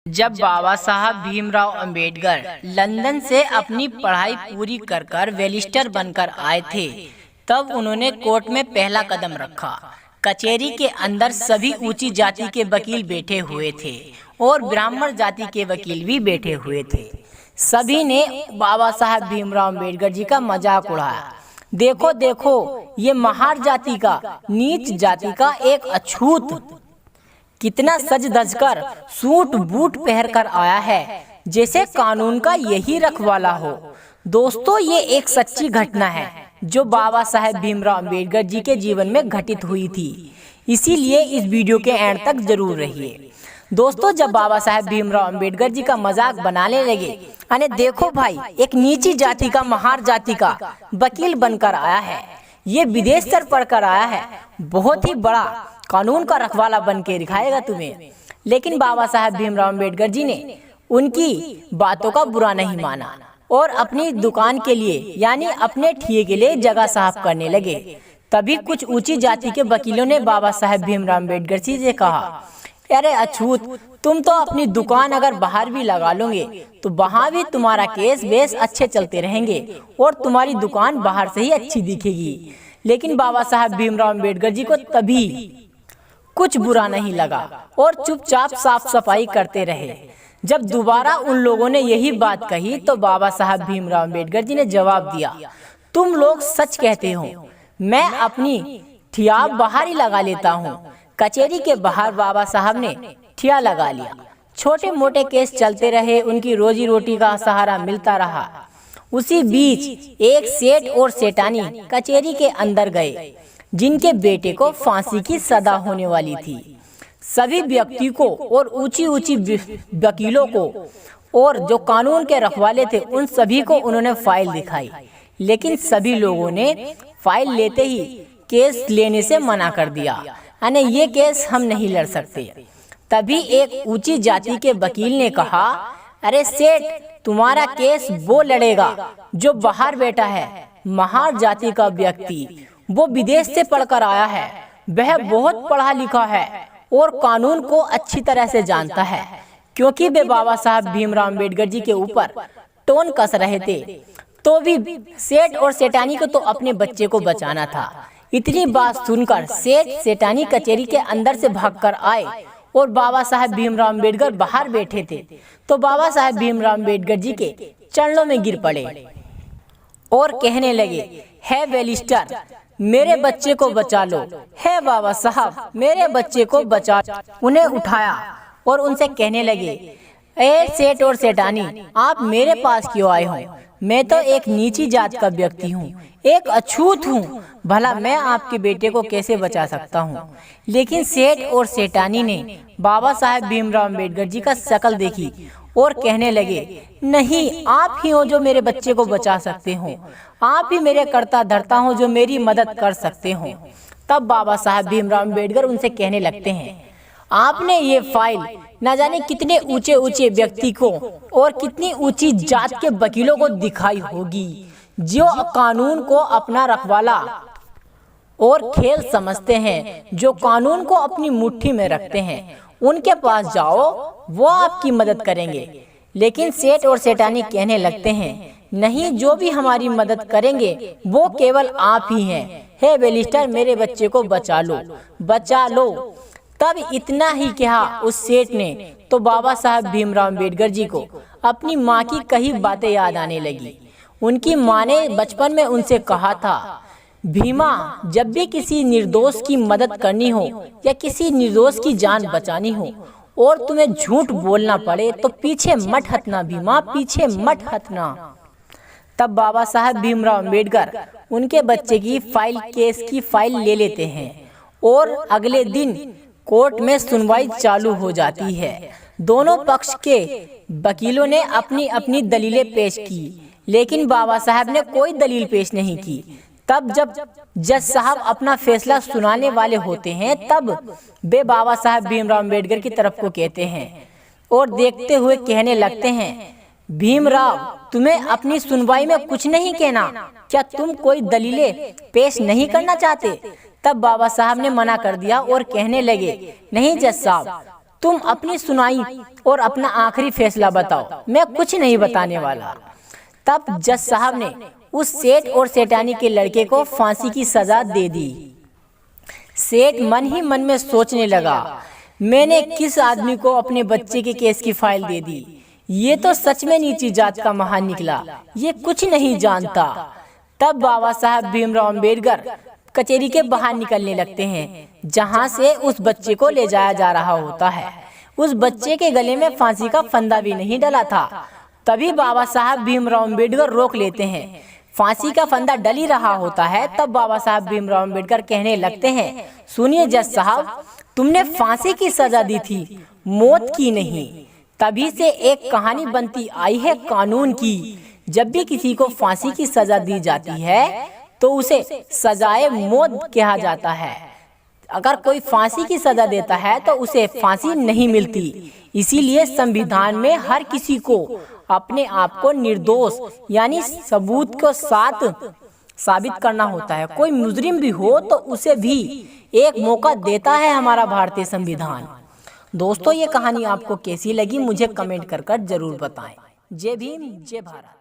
जब बाबा साहब भीमराव अंबेडकर लंदन से अपनी पढ़ाई पूरी कर बैरिस्टर बनकर आए थे, तब उन्होंने कोर्ट में पहला कदम रखा। कचहरी के अंदर सभी ऊंची जाति के वकील बैठे हुए थे और ब्राह्मण जाति के वकील भी बैठे हुए थे। सभी ने बाबा साहब भीमराव अंबेडकर जी का मजाक उड़ाया। देखो देखो, ये महार जाति का, नीच जाति का एक अछूत कितना सज धज कर सूट बूट पहन कर आया है, जैसे कानून का यही रखवाला हो। दोस्तों, ये एक सच्ची घटना है जो बाबा साहेब भीमराव अंबेडकर जी के जीवन में घटित हुई थी, इसीलिए इस वीडियो के एंड तक जरूर रहिए। दोस्तों, जब बाबा साहेब भीमराव अंबेडकर जी का मजाक बनाने लगे, अरे देखो भाई, एक नीची जाति का, महार जाति का वकील बनकर आया है, ये विदेश से पढ़कर आया है, बहुत ही बड़ा कानून का रखवाला बन के दिखाएगा तुम्हें। लेकिन बाबा साहब भीमराव अंबेडकर जी ने उनकी बातों का बुरा नहीं माना और अपनी दुकान के लिए, यानी अपने ठिये के लिए जगह साफ करने लगे। तभी कुछ ऊंची जाति के वकीलों ने बाबा साहब भीमराव अंबेडकर जी से कहा, अरे अछूत, तुम तो अपनी दुकान अगर बाहर भी लगा लोगे तो वहाँ भी तुम्हारा केस बेस अच्छे चलते रहेंगे और तुम्हारी दुकान बाहर से ही अच्छी दिखेगी। लेकिन बाबा साहब भीमराव अंबेडकर जी को तभी कुछ बुरा नहीं लगा और चुपचाप साफ सफाई करते रहे। जब दोबारा उन लोगों ने यही बात कही तो बाबा साहब भीमराव अंबेडकर जी ने जवाब दिया, तुम लोग सच कहते हो, मैं अपनी ठिया बाहर ही लगा लेता हूँ। कचहरी के बाहर बाबा साहब ने ठिया लगा लिया। छोटे मोटे केस चलते रहे, उनकी रोजी रोटी का सहारा मिलता रहा। उसी बीच एक सेठ और सेठानी कचहरी के अंदर गए, जिनके बेटे को फांसी की सजा होने वाली थी। सभी व्यक्ति को और ऊंची ऊंची वकीलों को और जो कानून के रखवाले थे, उन सभी को उन्होंने फाइल दिखाई, लेकिन सभी लोगों ने फाइल लेते ही केस लेने से मना कर दिया, यानी ये केस हम नहीं लड़ सकते। तभी एक ऊंची जाति के वकील ने कहा, अरे सेठ, तुम्हारा केस वो लड़ेगा जो बाहर बैठा है, महार जाति का व्यक्ति, वो विदेश से पढ़कर आया है, वह बहुत पढ़ा लिखा है और कानून को अच्छी तरह से जानता है। क्योंकि वे बाबा साहब भीमराव अंबेडकर जी के ऊपर टोन कस रहे थे, तो भी सेठ और सेठानी को तो अपने बच्चे को बचाना था। इतनी बात सुनकर सेठ सेठानी कचहरी के अंदर से भागकर आए और बाबा साहब भीमराव अंबेडकर बाहर बैठे थे, तो बाबा साहब भीमराव अंबेडकर जी के चरणों में गिर पड़े और कहने लगे, है बैरिस्टर, मेरे बच्चे को बचा लो, है बाबा साहब, मेरे बच्चे को बचा। उन्हें उठाया और उनसे कहने लगे, ए सेठ और सेठानी, आप मेरे पास क्यों आए हो? मैं तो एक नीची जात का व्यक्ति हूँ, एक अछूत हूँ, भला मैं आपके बेटे को कैसे बचा सकता हूँ? लेकिन सेठ और सेठानी ने बाबा साहब भीमराव अंबेडकर जी का शकल देखी और कहने लगे, नहीं, आप ही हो जो मेरे बच्चे को बचा सकते हो, आप ही मेरे कर्ता धर्ता हो जो मेरी मदद कर सकते हो। तब बाबा साहब भीमराव अंबेडकर उनसे कहने लगते हैं, आपने ये फाइल न जाने कितने ऊंचे ऊंचे व्यक्ति को और कितनी ऊंची जात के वकीलों को दिखाई होगी, जो कानून को अपना रखवाला और खेल समझते हैं, जो कानून को अपनी मुट्ठी में रखते हैं। उनके पास जाओ, वो आपकी मदद करेंगे। लेकिन सेठ और सेठानी कहने लगते हैं, नहीं, जो भी हमारी मदद करेंगे वो केवल आप ही हैं। हे बैरिस्टर, मेरे बच्चे को बचा लो, बचा लो। तब इतना ही कहा उस सेठ ने, तो बाबा साहब भीमराव अंबेडकर जी को अपनी माँ की कही बातें याद आने लगी। उनकी माँ ने बचपन में उनसे कहा था, भीमा, जब भी किसी निर्दोष की मदद करनी हो या किसी निर्दोष की जान बचानी हो और तुम्हें झूठ बोलना पड़े तो पीछे मत हटना भीमा, पीछे मत हटना। तब बाबा साहब भीमराव अंबेडकर उनके बच्चे की फाइल, केस की फाइल ले लेते हैं और अगले दिन कोर्ट में सुनवाई चालू हो जाती है। दोनों पक्ष के वकीलों ने अपनी अपनी दलीलें पेश की, लेकिन बाबा साहब ने कोई दलील पेश नहीं की। तब जब जज साहब अपना फैसला सुनाने वाले होते हैं, तब वे बाबा साहब भीमराव अंबेडकर की तरफ को कहते हैं और देखते हुए कहने लगते हैं, भीमराव, तुम्हें अपनी सुनवाई में कुछ नहीं कहना? क्या तुम कोई दलीलें पेश नहीं करना चाहते? तब बाबा साहब ने मना कर दिया और कहने लगे, नहीं जज साहब, तुम अपनी सुनाई और अपना आखिरी फैसला बताओ, मैं कुछ नहीं बताने वाला। तब जज साहब ने उस सेठ और सेठानी के लड़के को फांसी की सजा दे दी। सेठ मन ही मन में सोचने लगा, मैंने किस आदमी को अपने बच्चे के केस की फाइल दे दी। ये तो सच में नीची जात का महान निकला, ये कुछ नहीं जानता। तब बाबा साहब भीमराव अंबेडकर कचहरी के बाहर निकलने लगते हैं, जहां से उस बच्चे को ले जाया जा रहा होता है। उस बच्चे के गले में फांसी का फंदा भी नहीं डला था। तभी बाबा साहब भीमराव अंबेडकर रोक लेते हैं। फांसी का फंदा डल ही रहा होता है, तब बाबा साहब भीमराव अंबेडकर कहने लगते हैं, सुनिए जज साहब, तुमने फांसी की सजा दी थी, मौत की नहीं। तभी से एक कहानी बनती आई है कानून की, जब भी किसी को फांसी की सजा दी जाती है तो उसे सजाए मौत कहा जाता है। अगर कोई फांसी की सजा देता है तो उसे फांसी नहीं मिलती। इसीलिए संविधान में हर किसी को अपने आप को निर्दोष यानी सबूत को साथ साबित करना होता है। कोई मुजरिम भी हो तो उसे भी एक मौका देता है हमारा भारतीय संविधान। दोस्तों, ये कहानी आपको कैसी लगी मुझे कमेंट कर जरूर बताएं। जय भीम, जय भारत।